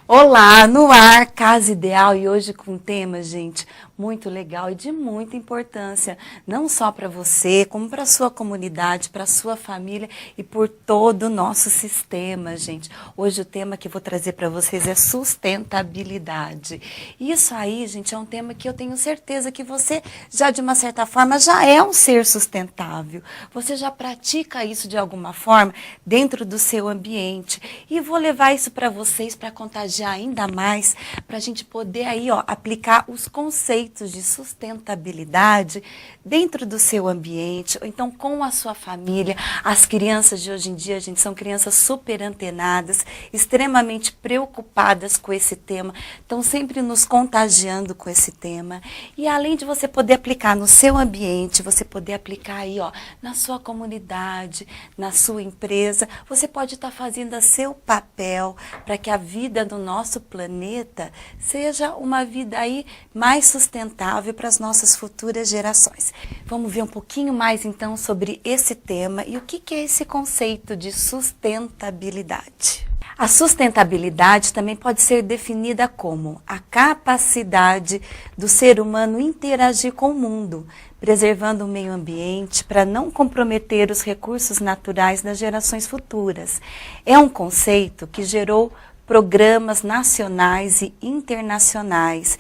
Olá, no ar, Casa Ideal, e hoje com um tema, gente, muito legal e de muita importância, não só para você, como para a sua comunidade, para a sua família e por todo o nosso sistema, gente. Hoje o tema que eu vou trazer para vocês é sustentabilidade. Isso aí, gente, é um tema que eu tenho certeza que você já, de uma certa forma, já é um ser sustentável. Você já pratica isso de alguma forma dentro do seu ambiente. E vou levar isso para vocês para contagiar ainda mais, para a gente poder aí, aplicar os conceitos de sustentabilidade dentro do seu ambiente, ou então com a sua família. As crianças de hoje em dia, gente, são crianças super antenadas, extremamente preocupadas com esse tema, estão sempre nos contagiando com esse tema. E além de você poder aplicar no seu ambiente, você poder aplicar aí, na sua comunidade, na sua empresa, você pode estar fazendo a seu papel para que a vida do nosso planeta seja uma vida aí mais sustentável para as nossas futuras gerações. Vamos ver um pouquinho mais então sobre esse tema e o que é esse conceito de sustentabilidade. A sustentabilidade também pode ser definida como a capacidade do ser humano interagir com o mundo, preservando o meio ambiente para não comprometer os recursos naturais das gerações futuras. É um conceito que gerou programas nacionais e internacionais.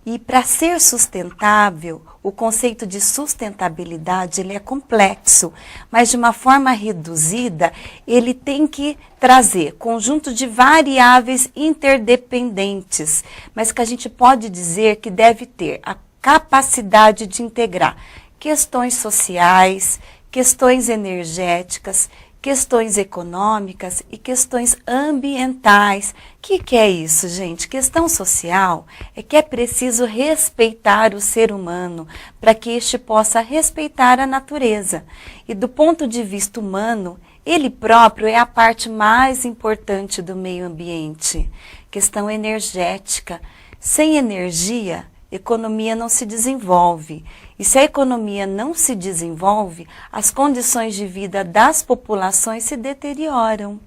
E para ser sustentável, o conceito de sustentabilidade ele é complexo, mas de uma forma reduzida, ele tem que trazer conjunto de variáveis interdependentes, mas que a gente pode dizer que deve ter a capacidade de integrar questões sociais, questões energéticas, questões econômicas e questões ambientais. O que é isso, gente? Questão social é que é preciso respeitar o ser humano para que este possa respeitar a natureza. E do ponto de vista humano, ele próprio é a parte mais importante do meio ambiente. Questão energética. Sem energia, economia não se desenvolve. E se a economia não se desenvolve, as condições de vida das populações se deterioram.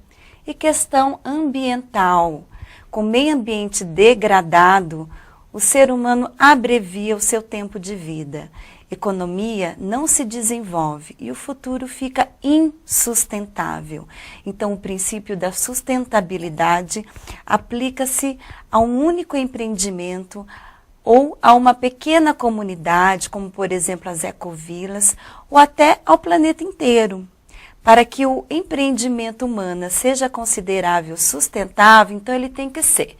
E questão ambiental. Com o meio ambiente degradado, o ser humano abrevia o seu tempo de vida. Economia não se desenvolve e o futuro fica insustentável. Então, o princípio da sustentabilidade aplica-se a um único empreendimento ou a uma pequena comunidade, como por exemplo as ecovilas, ou até ao planeta inteiro. Para que o empreendimento humano seja considerável sustentável, então ele tem que ser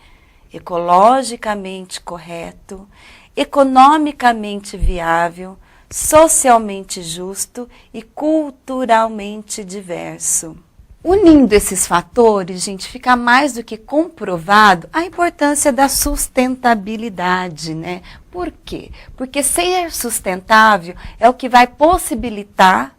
ecologicamente correto, economicamente viável, socialmente justo e culturalmente diverso. Unindo esses fatores, gente, fica mais do que comprovado a importância da sustentabilidade, né? Por quê? Porque ser sustentável é o que vai possibilitar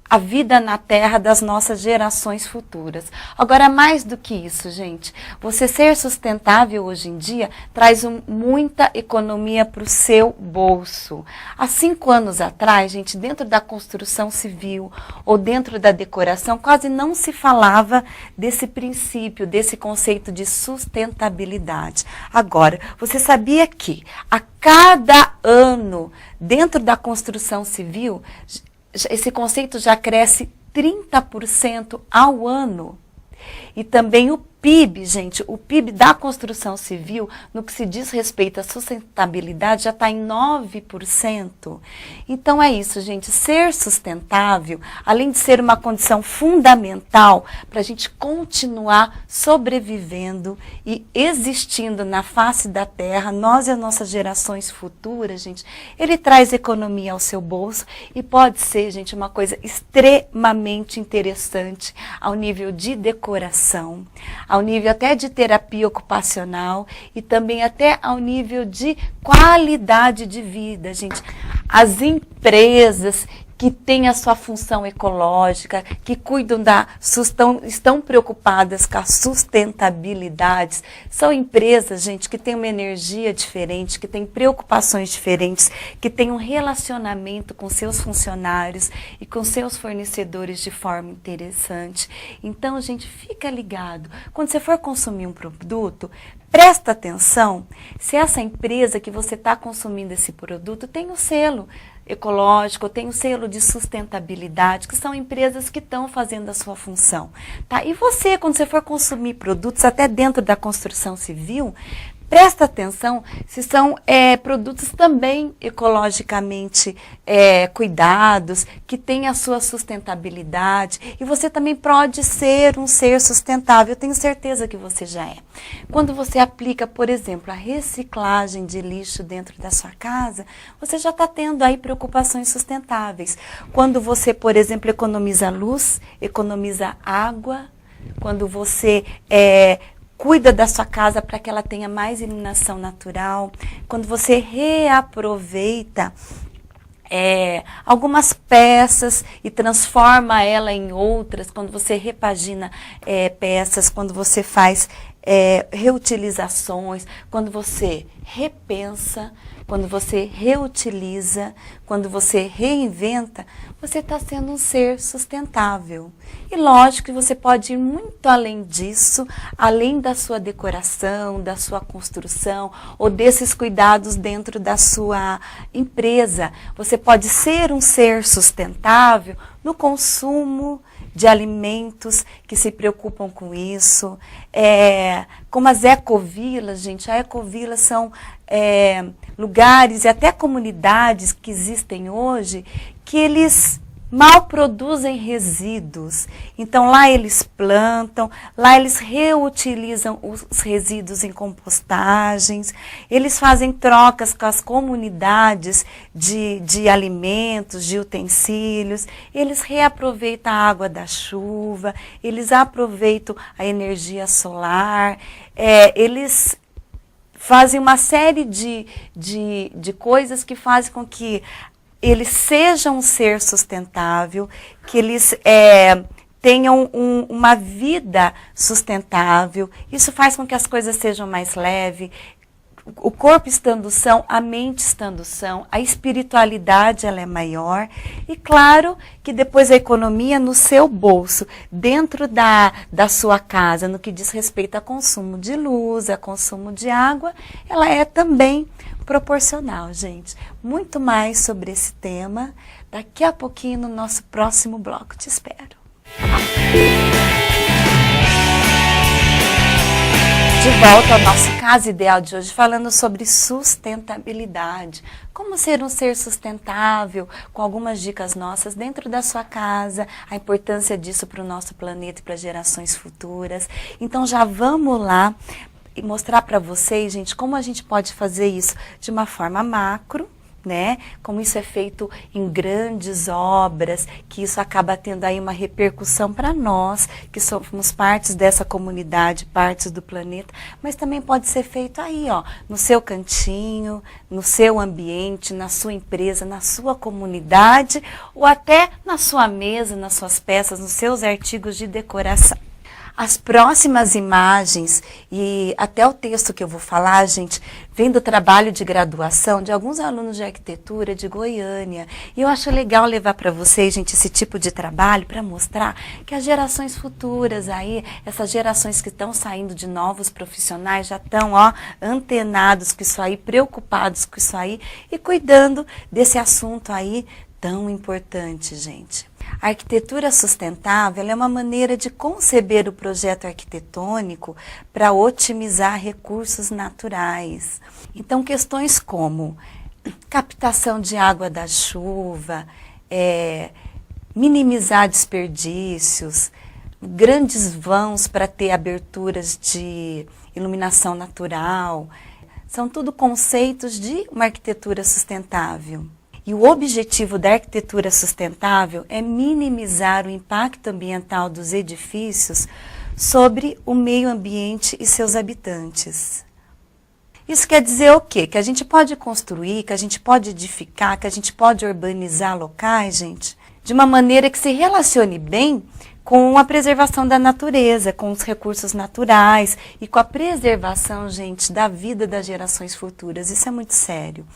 a vida na Terra das nossas gerações futuras. Agora, mais do que isso, gente, você ser sustentável hoje em dia traz muita economia para o seu bolso. Há 5 anos atrás, gente, dentro da construção civil ou dentro da decoração, quase não se falava desse princípio, desse conceito de sustentabilidade. Agora, você sabia que a cada ano, dentro da construção civil, esse conceito já cresce 30% ao ano. E também o PIB, gente, o PIB da construção civil, no que se diz respeito à sustentabilidade, já está em 9%. Então é isso, gente, ser sustentável, além de ser uma condição fundamental para a gente continuar sobrevivendo e existindo na face da Terra, nós e as nossas gerações futuras, gente, ele traz economia ao seu bolso e pode ser, gente, uma coisa extremamente interessante ao nível de decoração, ao nível até de terapia ocupacional e também até ao nível de qualidade de vida, gente. As empresas que têm a sua função ecológica, que cuidam estão preocupadas com a sustentabilidade. São empresas, gente, que têm uma energia diferente, que têm preocupações diferentes, que têm um relacionamento com seus funcionários e com seus fornecedores de forma interessante. Então, gente, fica ligado. Quando você for consumir um produto, presta atenção se essa empresa que você está consumindo esse produto tem o selo ecológico, tem o selo de sustentabilidade, que são empresas que estão fazendo a sua função. Tá? E você, quando você for consumir produtos, até dentro da construção civil, presta atenção se são produtos também ecologicamente cuidados, que têm a sua sustentabilidade. E você também pode ser um ser sustentável. Eu tenho certeza que você já é. Quando você aplica, por exemplo, a reciclagem de lixo dentro da sua casa, você já está tendo aí preocupações sustentáveis. Quando você, por exemplo, economiza luz, economiza água, quando você cuida da sua casa para que ela tenha mais iluminação natural, quando você reaproveita algumas peças e transforma ela em outras, quando você repagina peças, quando você faz reutilizações, quando você repensa, quando você reutiliza, quando você reinventa, você está sendo um ser sustentável. E lógico que você pode ir muito além disso, além da sua decoração, da sua construção ou desses cuidados dentro da sua empresa. Você pode ser um ser sustentável no consumo de alimentos que se preocupam com isso. Como as ecovilas, gente, as ecovilas são lugares e até comunidades que existem hoje que eles mal produzem resíduos. Então lá eles plantam, lá eles reutilizam os resíduos em compostagens, eles fazem trocas com as comunidades de alimentos, de utensílios, eles reaproveitam a água da chuva, eles aproveitam a energia solar, eles fazem uma série de coisas que fazem com que eles sejam um ser sustentável, que eles tenham uma vida sustentável. Isso faz com que as coisas sejam mais leves. O corpo estando são, a mente estando são, a espiritualidade ela é maior. E claro que depois a economia no seu bolso, dentro da sua casa, no que diz respeito a consumo de luz, a consumo de água, ela é também proporcional, gente. Muito mais sobre esse tema daqui a pouquinho no nosso próximo bloco. Te espero. De volta ao nosso caso ideal de hoje, falando sobre sustentabilidade. Como ser um ser sustentável, com algumas dicas nossas dentro da sua casa, a importância disso para o nosso planeta e para gerações futuras. Então já vamos lá e mostrar para vocês, gente, como a gente pode fazer isso de uma forma macro, né? Como isso é feito em grandes obras, que isso acaba tendo aí uma repercussão para nós, que somos partes dessa comunidade, partes do planeta, mas também pode ser feito aí, ó, no seu cantinho, no seu ambiente, na sua empresa, na sua comunidade, ou até na sua mesa, nas suas peças, nos seus artigos de decoração. As próximas imagens e até o texto que eu vou falar, gente, vem do trabalho de graduação de alguns alunos de arquitetura de Goiânia. E eu acho legal levar para vocês, gente, esse tipo de trabalho para mostrar que as gerações futuras aí, essas gerações que estão saindo de novos profissionais, já estão, ó, antenados com isso aí, preocupados com isso aí e cuidando desse assunto aí tão importante, gente. A arquitetura sustentável é uma maneira de conceber o projeto arquitetônico para otimizar recursos naturais. Então, questões como captação de água da chuva, minimizar desperdícios, grandes vãos para ter aberturas de iluminação natural, são tudo conceitos de uma arquitetura sustentável. E o objetivo da arquitetura sustentável é minimizar o impacto ambiental dos edifícios sobre o meio ambiente e seus habitantes. Isso quer dizer o quê? Que a gente pode construir, que a gente pode edificar, que a gente pode urbanizar locais, gente, de uma maneira que se relacione bem com a preservação da natureza, com os recursos naturais e com a preservação, gente, da vida das gerações futuras. Isso é muito sério.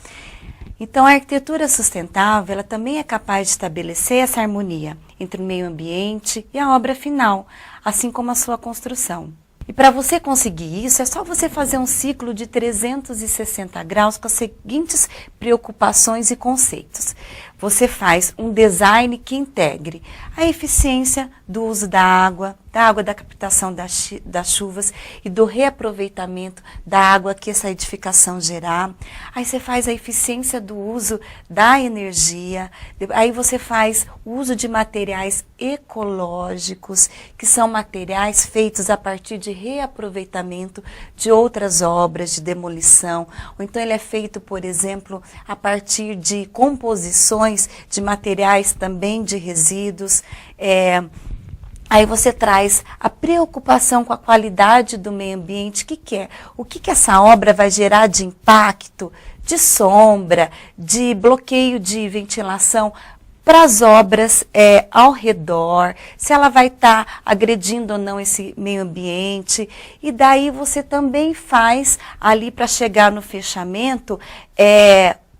Então, a arquitetura sustentável, ela também é capaz de estabelecer essa harmonia entre o meio ambiente e a obra final, assim como a sua construção. E para você conseguir isso, é só você fazer um ciclo de 360 graus com as seguintes preocupações e conceitos. Você faz um design que integre a eficiência do uso da água da captação das chuvas e do reaproveitamento da água que essa edificação gerar. Aí você faz a eficiência do uso da energia, aí você faz o uso de materiais ecológicos, que são materiais feitos a partir de reaproveitamento de outras obras de demolição, ou então ele é feito, por exemplo, a partir de composições de materiais também de resíduos. Aí você traz a preocupação com a qualidade do meio ambiente. O que essa obra vai gerar de impacto, de sombra, de bloqueio de ventilação para as obras ao redor, se ela vai estar agredindo ou não esse meio ambiente. E daí você também faz ali para chegar no fechamento,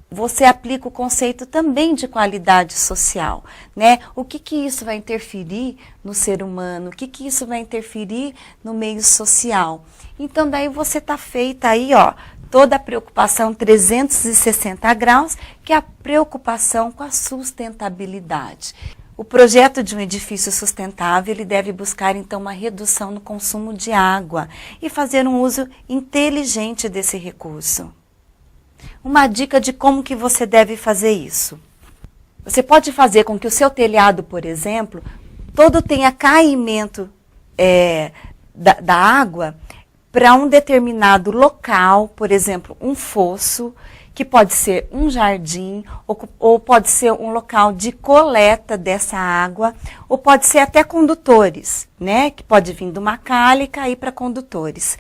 você aplica o conceito também de qualidade social, né? O que isso vai interferir no ser humano? O que isso vai interferir no meio social? Então, daí você está feita aí, ó, toda a preocupação 360 graus, que é a preocupação com a sustentabilidade. O projeto de um edifício sustentável, ele deve buscar, então, uma redução no consumo de água e fazer um uso inteligente desse recurso. Uma dica de como que você deve fazer isso. Você pode fazer com que o seu telhado, por exemplo, todo tenha caimento da água para um determinado local, por exemplo, um fosso, que pode ser um jardim, ou pode ser um local de coleta dessa água, ou pode ser até condutores, né? Que pode vir de uma calha e cair para condutores.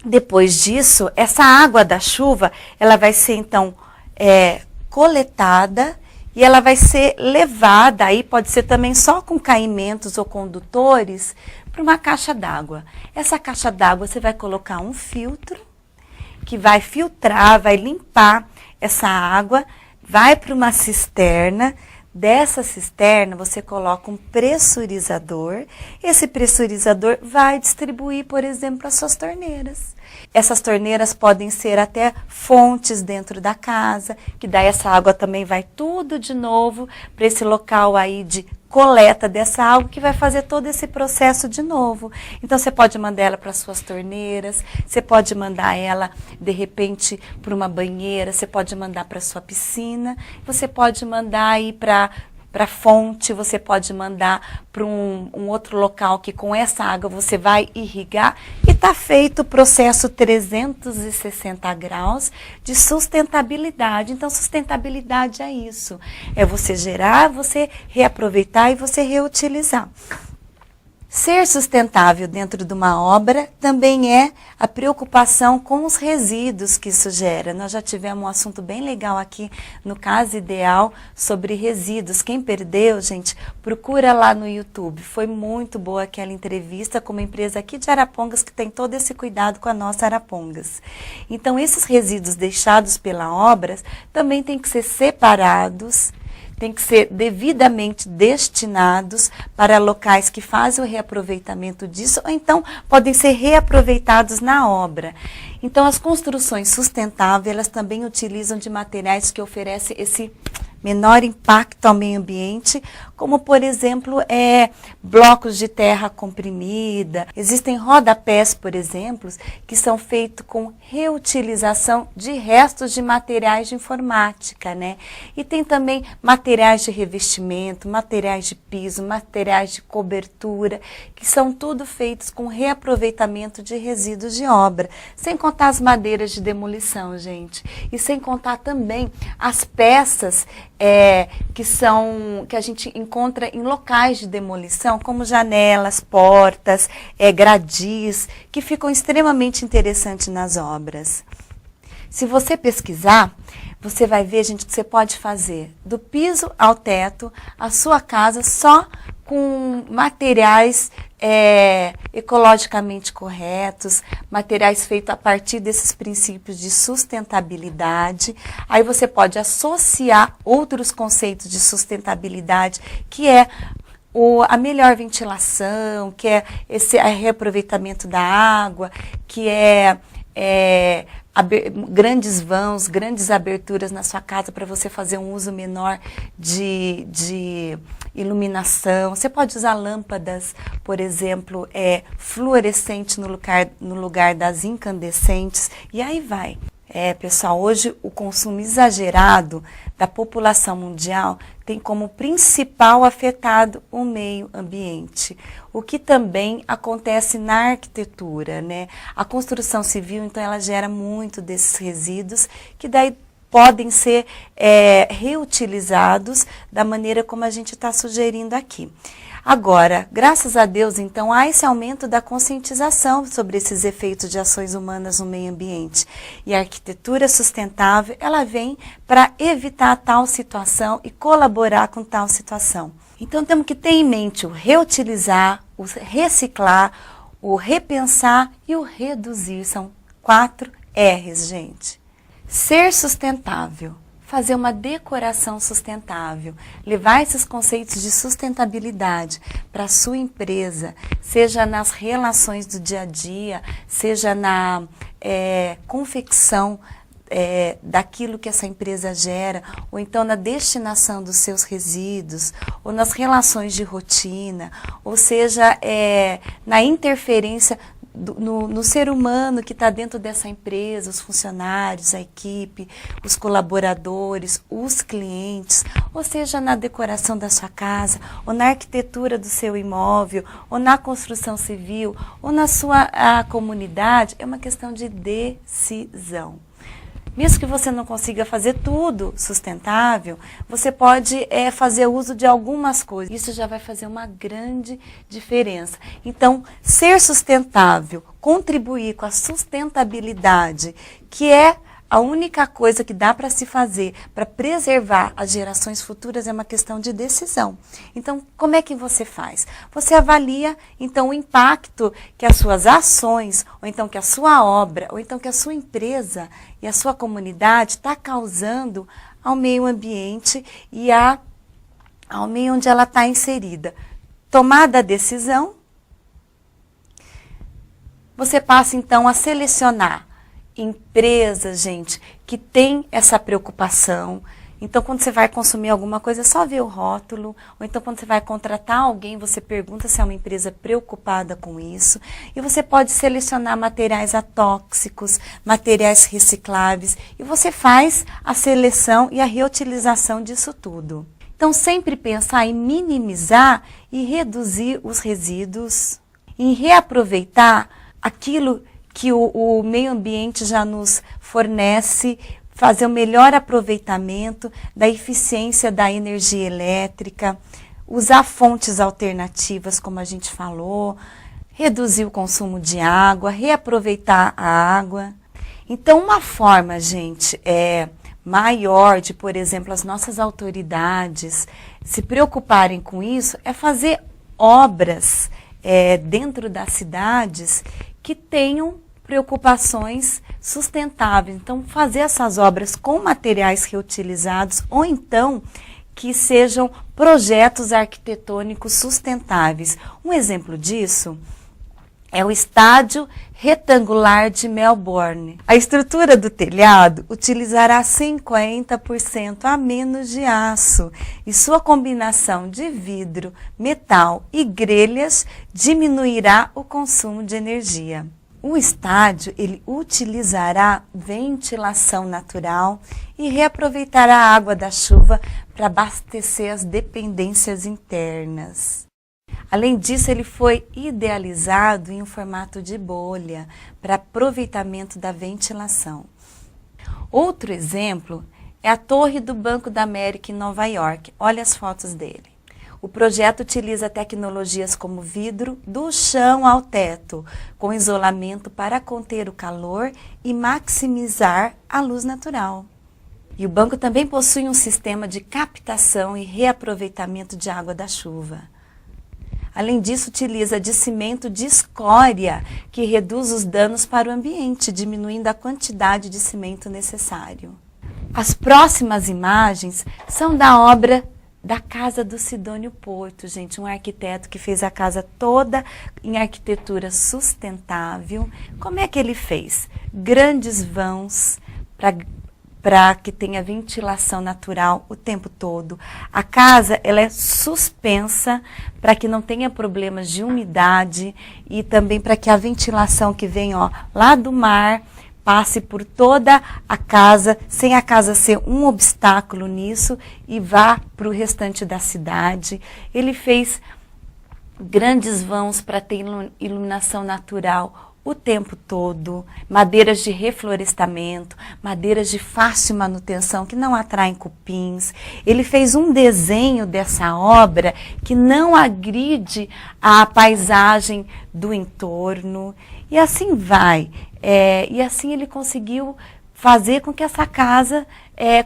Depois disso, essa água da chuva, ela vai ser então coletada e ela vai ser levada, aí pode ser também só com caimentos ou condutores, para uma caixa d'água. Essa caixa d'água você vai colocar um filtro que vai filtrar, vai limpar essa água, vai para uma cisterna. Dessa cisterna, você coloca um pressurizador. Esse pressurizador vai distribuir, por exemplo, as suas torneiras. Essas torneiras podem ser até fontes dentro da casa, que daí essa água também vai tudo de novo para esse local aí de coleta dessa água, que vai fazer todo esse processo de novo. Então, você pode mandar ela para suas torneiras, você pode mandar ela, de repente, para uma banheira, você pode mandar para sua piscina, você pode mandar aí para fonte, você pode mandar para um outro local que com essa água você vai irrigar, e está feito o processo 360 graus de sustentabilidade. Então, sustentabilidade é isso, é você gerar, você reaproveitar e você reutilizar. Ser sustentável dentro de uma obra também é a preocupação com os resíduos que isso gera. Nós já tivemos um assunto bem legal aqui no Casa Ideal sobre resíduos. Quem perdeu, gente, procura lá no YouTube. Foi muito boa aquela entrevista com uma empresa aqui de Arapongas que tem todo esse cuidado com a nossa Arapongas. Então, esses resíduos deixados pela obra também têm que ser separados, tem que ser devidamente destinados para locais que fazem o reaproveitamento disso, ou então podem ser reaproveitados na obra. Então, as construções sustentáveis, elas também utilizam de materiais que oferecem esse menor impacto ao meio ambiente, como, por exemplo, blocos de terra comprimida. Existem rodapés, por exemplo, que são feitos com reutilização de restos de materiais de informática, né? E tem também materiais de revestimento, materiais de piso, materiais de cobertura, que são tudo feitos com reaproveitamento de resíduos de obra. Sem contar as madeiras de demolição, gente. E sem contar também as peças que a gente encontra em locais de demolição, como janelas, portas, gradis, que ficam extremamente interessantes nas obras. Se você pesquisar, você vai ver, gente, que você pode fazer do piso ao teto a sua casa só com materiais ecologicamente corretos, materiais feitos a partir desses princípios de sustentabilidade. Aí você pode associar outros conceitos de sustentabilidade, que é a melhor ventilação, que é esse reaproveitamento da água, que grandes vãos, grandes aberturas na sua casa para você fazer um uso menor de iluminação. Você pode usar lâmpadas, por exemplo, fluorescentes no lugar das incandescentes, e aí vai. Pessoal, hoje o consumo exagerado da população mundial tem como principal afetado o meio ambiente, o que também acontece na arquitetura, né? A construção civil, então, ela gera muito desses resíduos que daí podem ser reutilizados da maneira como a gente está sugerindo aqui. Agora, graças a Deus, então, há esse aumento da conscientização sobre esses efeitos de ações humanas no meio ambiente. E a arquitetura sustentável, ela vem para evitar tal situação e colaborar com tal situação. Então, temos que ter em mente o reutilizar, o reciclar, o repensar e o reduzir. São 4 R's, gente. Ser sustentável. Fazer uma decoração sustentável, levar esses conceitos de sustentabilidade para a sua empresa, seja nas relações do dia a dia, seja na confecção daquilo que essa empresa gera, ou então na destinação dos seus resíduos, ou nas relações de rotina, ou seja, na interferência no ser humano que está dentro dessa empresa, os funcionários, a equipe, os colaboradores, os clientes, ou seja, na decoração da sua casa, ou na arquitetura do seu imóvel, ou na construção civil, ou na sua comunidade, é uma questão de decisão. Mesmo que você não consiga fazer tudo sustentável, você pode fazer uso de algumas coisas. Isso já vai fazer uma grande diferença. Então, ser sustentável, contribuir com a sustentabilidade, que é a única coisa que dá para se fazer para preservar as gerações futuras, é uma questão de decisão. Então, como é que você faz? Você avalia, então, o impacto que as suas ações, ou então que a sua obra, ou então que a sua empresa e a sua comunidade está causando ao meio ambiente e ao meio onde ela está inserida. Tomada a decisão, você passa, então, a selecionar empresas, gente, que tem essa preocupação. Então, quando você vai consumir alguma coisa, é só ver o rótulo. Ou então, quando você vai contratar alguém, você pergunta se é uma empresa preocupada com isso. E você pode selecionar materiais atóxicos, materiais recicláveis. E você faz a seleção e a reutilização disso tudo. Então, sempre pensar em minimizar e reduzir os resíduos, em reaproveitar aquilo que o meio ambiente já nos fornece, fazer o melhor aproveitamento da eficiência da energia elétrica, usar fontes alternativas, como a gente falou, reduzir o consumo de água, reaproveitar a água. Então, uma forma, gente, maior de, por exemplo, as nossas autoridades se preocuparem com isso é fazer obras dentro das cidades que tenham preocupações sustentáveis. Então, fazer essas obras com materiais reutilizados ou então que sejam projetos arquitetônicos sustentáveis. Um exemplo disso é o estádio retangular de Melbourne. A estrutura do telhado utilizará 50% a menos de aço e sua combinação de vidro, metal e grelhas diminuirá o consumo de energia. O estádio, ele utilizará ventilação natural e reaproveitará a água da chuva para abastecer as dependências internas. Além disso, ele foi idealizado em um formato de bolha para aproveitamento da ventilação. Outro exemplo é a Torre do Banco da América em Nova York. Olha as fotos dele. O projeto utiliza tecnologias como vidro do chão ao teto, com isolamento para conter o calor e maximizar a luz natural. E o banco também possui um sistema de captação e reaproveitamento de água da chuva. Além disso, utiliza de cimento de escória, que reduz os danos para o ambiente, diminuindo a quantidade de cimento necessário. As próximas imagens são da obra da casa do Sidônio Porto, gente, um arquiteto que fez a casa toda em arquitetura sustentável. Como é que ele fez? Grandes vãos para que tenha ventilação natural o tempo todo. A casa ela é suspensa para que não tenha problemas de umidade e também para que a ventilação que vem lá do mar passe por toda a casa, sem a casa ser um obstáculo nisso e vá para o restante da cidade. Ele fez grandes vãos para ter iluminação natural o tempo todo, madeiras de reflorestamento, madeiras de fácil manutenção que não atraem cupins. Ele fez um desenho dessa obra que não agride a paisagem do entorno e assim vai. E assim ele conseguiu fazer com que essa casa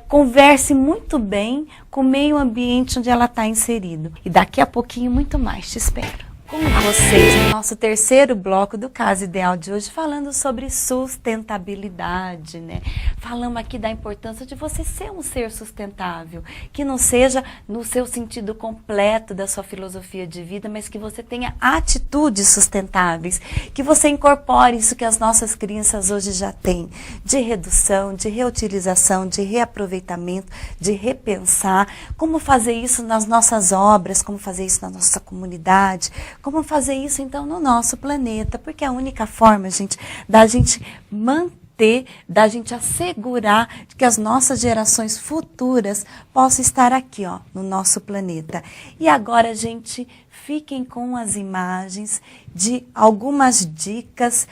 converse muito bem com o meio ambiente onde ela está inserida. E daqui a pouquinho muito mais, te espero. Com vocês no nosso terceiro bloco do Casa Ideal de hoje, falando sobre sustentabilidade, né? Falamos aqui da importância de você ser um ser sustentável, que não seja no seu sentido completo da sua filosofia de vida, mas que você tenha atitudes sustentáveis, que você incorpore isso que as nossas crianças hoje já têm, de redução, de reutilização, de reaproveitamento, de repensar, como fazer isso nas nossas obras, como fazer isso na nossa comunidade, como fazer isso, então, no nosso planeta, porque é a única forma, gente, da gente manter, da gente assegurar que as nossas gerações futuras possam estar aqui, no nosso planeta. E agora, gente, fiquem com as imagens de algumas dicas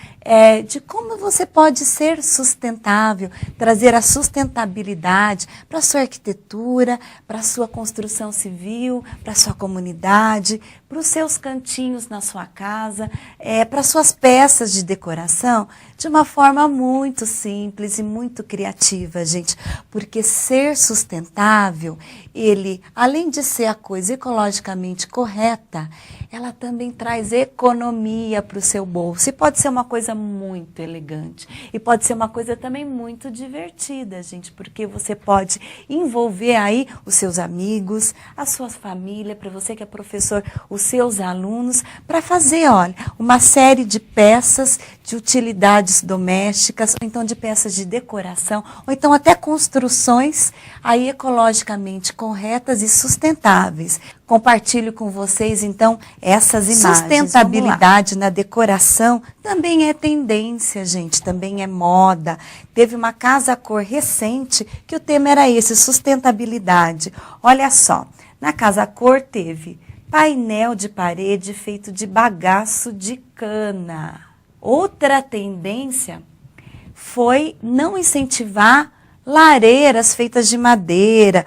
de como você pode ser sustentável, trazer a sustentabilidade para a sua arquitetura, para a sua construção civil, para a sua comunidade, para os seus cantinhos na sua casa, para as suas peças de decoração, de uma forma muito simples e muito criativa, gente. Porque ser sustentável, ele, além de ser a coisa ecologicamente correta, ela também traz economia para o seu bolso. E pode ser uma coisa muito elegante. E pode ser uma coisa também muito divertida, gente. Porque você pode envolver aí os seus amigos, a sua família, para você que é professor, os seus alunos, para fazer, olha, uma série de peças de utilidades domésticas, ou então de peças de decoração, ou então até construções aí ecologicamente corretas e sustentáveis. Compartilho com vocês, então, essas imagens. Sustentabilidade na decoração também é tendência, gente, também é moda. Teve uma casa cor recente que o tema era esse, sustentabilidade. Olha só, na casa cor teve painel de parede feito de bagaço de cana. Outra tendência foi não incentivar lareiras feitas de madeira,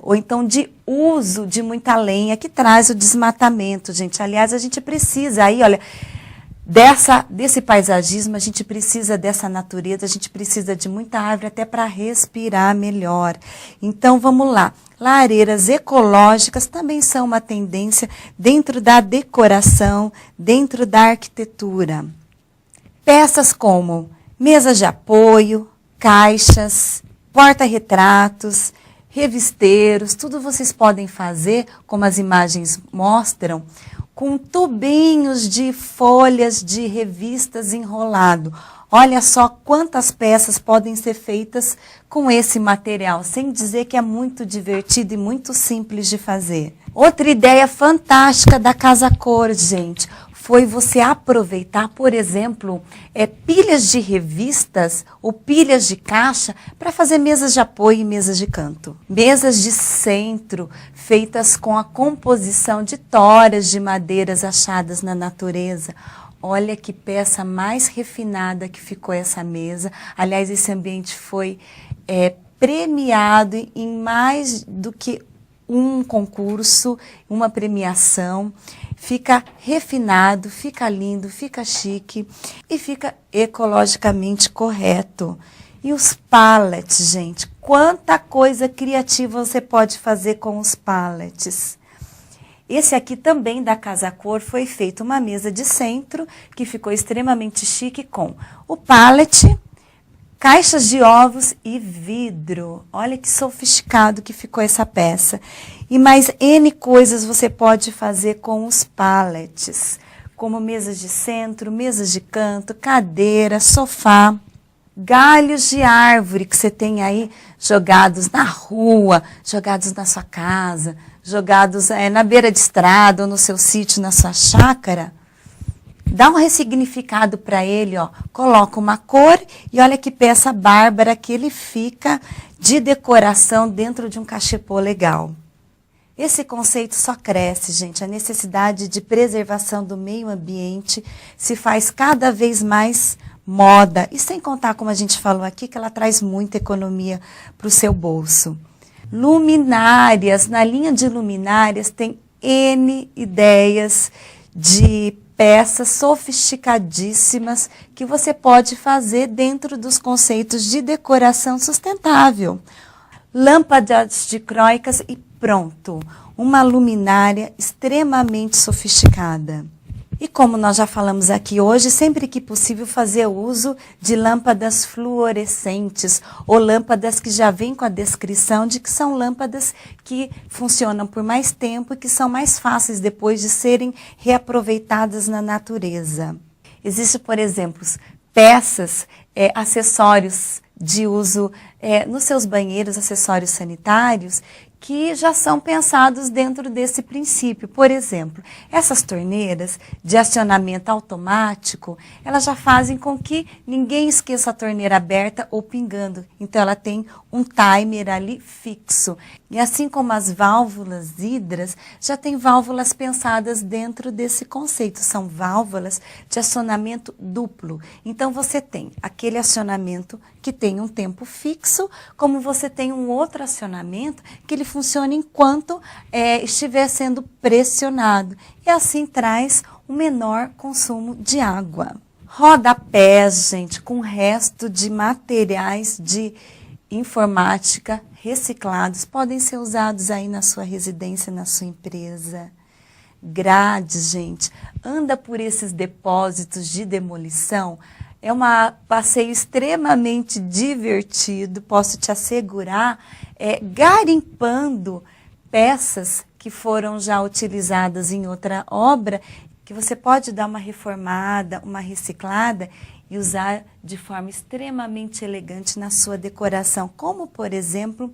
ou então de uso de muita lenha, que traz o desmatamento, gente. Aliás, a gente precisa aí, olha, desse paisagismo, a gente precisa dessa natureza, a gente precisa de muita árvore até para respirar melhor. Então, vamos lá. Lareiras ecológicas também são uma tendência dentro da decoração, dentro da arquitetura. Peças como mesas de apoio, caixas, porta-retratos, revisteiros, tudo vocês podem fazer, como as imagens mostram, com tubinhos de folhas de revistas enrolado. Olha só quantas peças podem ser feitas com esse material, sem dizer que é muito divertido e muito simples de fazer. Outra ideia fantástica da Casa Cor, gente, foi você aproveitar, por exemplo, pilhas de revistas ou pilhas de caixa para fazer mesas de apoio e mesas de canto. Mesas de centro, feitas com a composição de toras de madeiras achadas na natureza. Olha que peça mais refinada que ficou essa mesa. Aliás, esse ambiente foi premiado em mais do que um concurso, uma premiação, fica refinado, fica lindo, fica chique e fica ecologicamente correto. E os pallets, gente, quanta coisa criativa você pode fazer com os pallets. Esse aqui também da Casa Cor foi feito uma mesa de centro que ficou extremamente chique com o pallet, caixas de ovos e vidro. Olha que sofisticado que ficou essa peça. E mais N coisas você pode fazer com os pallets, como mesas de centro, mesas de canto, cadeira, sofá, galhos de árvore que você tem aí jogados na rua, jogados na sua casa, jogados na beira de estrada ou no seu sítio, na sua chácara. Dá um ressignificado para ele, ó. Coloca uma cor e olha que peça bárbara que ele fica de decoração dentro de um cachepô legal. Esse conceito só cresce, gente. A necessidade de preservação do meio ambiente se faz cada vez mais moda. E sem contar, como a gente falou aqui, que ela traz muita economia para o seu bolso. Luminárias. Na linha de luminárias tem N ideias de peças sofisticadíssimas que você pode fazer dentro dos conceitos de decoração sustentável. Lâmpadas dicróicas e pronto, uma luminária extremamente sofisticada. E como nós já falamos aqui hoje, sempre que possível fazer uso de lâmpadas fluorescentes ou lâmpadas que já vêm com a descrição de que são lâmpadas que funcionam por mais tempo e que são mais fáceis depois de serem reaproveitadas na natureza. Existem, por exemplo, peças, acessórios de uso nos seus banheiros, acessórios sanitários, que já são pensados dentro desse princípio. Por exemplo, essas torneiras de acionamento automático, elas já fazem com que ninguém esqueça a torneira aberta ou pingando. Então, ela tem um timer ali fixo. E assim como as válvulas hidras, já tem válvulas pensadas dentro desse conceito. São válvulas de acionamento duplo. Então, você tem aquele acionamento que tem um tempo fixo, como você tem um outro acionamento que ele funciona enquanto estiver sendo pressionado. E assim traz um menor consumo de água. Rodapés, gente, com resto de materiais de informática reciclados, podem ser usados aí na sua residência, na sua empresa. Grades, gente, anda por esses depósitos de demolição. É um passeio extremamente divertido, posso te assegurar, garimpando peças que foram já utilizadas em outra obra, que você pode dar uma reformada, uma reciclada e usar de forma extremamente elegante na sua decoração, como, por exemplo,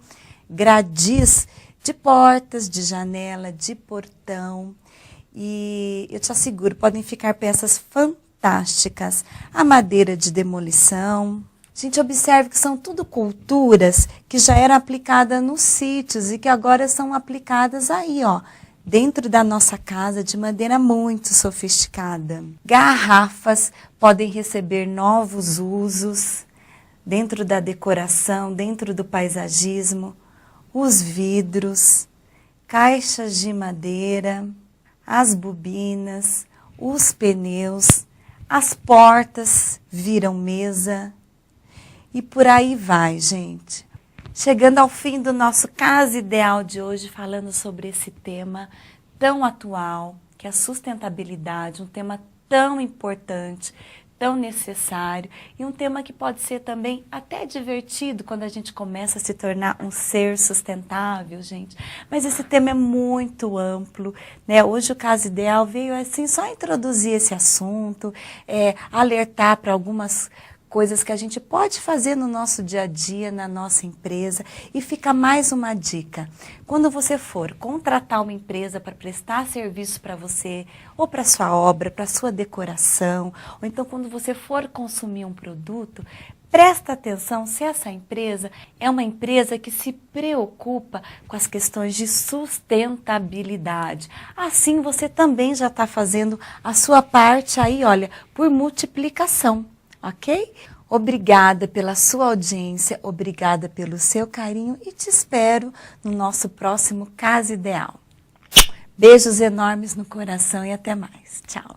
gradis de portas, de janela, de portão. E eu te asseguro, podem ficar peças fantásticas. A madeira de demolição. Gente, observe que são tudo culturas que já eram aplicadas nos sítios e que agora são aplicadas aí, ó, dentro da nossa casa de maneira muito sofisticada. Garrafas podem receber novos usos dentro da decoração, dentro do paisagismo. Os vidros, caixas de madeira, as bobinas, os pneus, as portas viram mesa e por aí vai, gente. Chegando ao fim do nosso Casa Ideal de hoje, falando sobre esse tema tão atual, que é a sustentabilidade, um tema tão importante, tão necessário e um tema que pode ser também até divertido quando a gente começa a se tornar um ser sustentável, gente. Mas esse tema é muito amplo, né? Hoje o Casa Ideal veio assim só introduzir esse assunto, alertar para algumas coisas que a gente pode fazer no nosso dia a dia, na nossa empresa. E fica mais uma dica. Quando você for contratar uma empresa para prestar serviço para você, ou para sua obra, para sua decoração, ou então quando você for consumir um produto, presta atenção se essa empresa é uma empresa que se preocupa com as questões de sustentabilidade. Assim você também já está fazendo a sua parte aí, olha, por multiplicação. Ok? Obrigada pela sua audiência, obrigada pelo seu carinho e te espero no nosso próximo Casa Ideal. Beijos enormes no coração e até mais. Tchau.